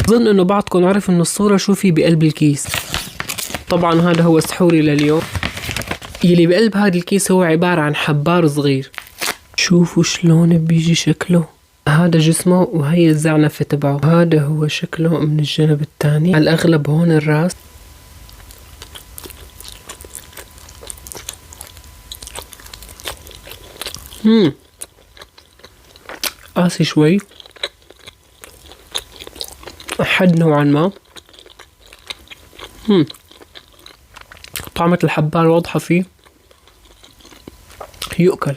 أظن إنه بعضكم عرف إنه الصورة شو في بقلب الكيس. طبعا هذا هو سحوري لليوم. يلي بقلب هذا الكيس هو عبارة عن حبار صغير. شوفوا شلون بيجي شكله. هذا جسمه وهي الزعنفة تبعه. هذا هو شكله من الجانب الثاني. على الأغلب هون الراس. قاسي شوي، حد نوعا ما. طعمة الحبار واضحة فيه، يؤكل.